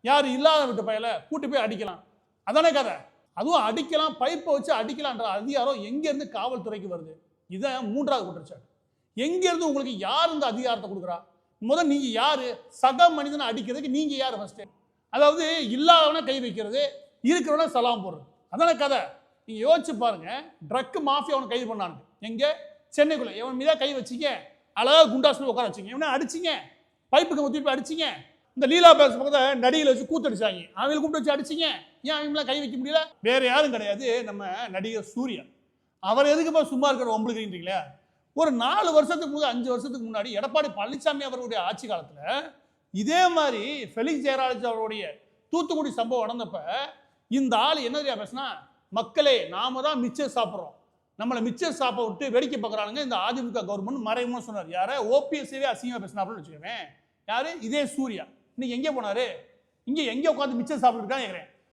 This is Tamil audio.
யார் இல்லாத விட்டு பையில கூட்டி போய் அடிக்கலாம், அதானே கதை. அதுவும் அடிக்கலாம், பைப்பை வச்சு அடிக்கலான்ற அதிகாரம் எங்கேருந்து காவல்துறைக்கு வருது? இதான் மூன்றாவது குற்றச்சாட்டு. எங்கேருந்து உங்களுக்கு யார் இந்த அதிகாரத்தை கொடுக்குறா? முதல் நீங்கள் யார்? சக மனிதனை அடிக்கிறதுக்கு நீங்கள் யார் ஃபஸ்ட்டு? அதாவது இல்லாதவனை கை வைக்கிறது, இருக்கிறவனை சலாம் போடுறது, அதானே கதை. நீங்கள் யோசிச்சு பாருங்க. ட்ரக் மாஃபியா அவனை கைது பண்ணானுங்க எங்கே? சென்னைக்குள்ளே. எவன் மீதாக கை வச்சிங்க, அழகாக குண்டாஸ்ல உட்கார வச்சிங்க, எவனா அடிச்சிங்க, பைப்புக்கு ஊற்றி போய் அடிச்சிங்க. இந்த லீலா பேக்ஸ் பக்கத்தில் நடிகளை வச்சு கூத்தடிச்சாங்க, அவங்களை கூப்பிட்டு வச்சு அடிச்சிங்க. ஏன் அவங்களாம் கை வைக்க முடியல? வேற யாரும் கிடையாது, நம்ம நடிகர் சூர்யா. அவர் எதுக்குப்பா சும்மா இருக்கிற ஒம்பளுக்குறீங்களா? ஒரு 4 வருஷத்துக்கு முன்னாடி 5 வருஷத்துக்கு முன்னாடி எடப்பாடி பழனிசாமி அவர்களுடைய ஆட்சி காலத்தில் இதே மாதிரி ஃபெலிக்ஸ் ஜெயராஜ் அவருடைய தூத்துக்குடி சம்பவம் நடந்தப்ப இந்த ஆள் என்ன தெரியா பேசினா, மக்களே நாம தான் மிச்சர் சாப்பிட்றோம், நம்மளை மிச்சர் சாப்பிட விட்டு வேடிக்கை பார்க்குறானுங்க இந்த அதிமுக கவர்மெண்ட் மறைமுகமாக சொன்னார். யாரை? ஓபிஎஸ்ஸே அசிங்கமாக பேசினாப்னு வச்சுக்கவேன். யாரு? இதே சூர்யா. இன்னைக்கு எங்கே போனாரு? இங்கே எங்கே உட்காந்து மிச்சர் சாப்பிட்டுருக்கான்னு கேட்குறேன்.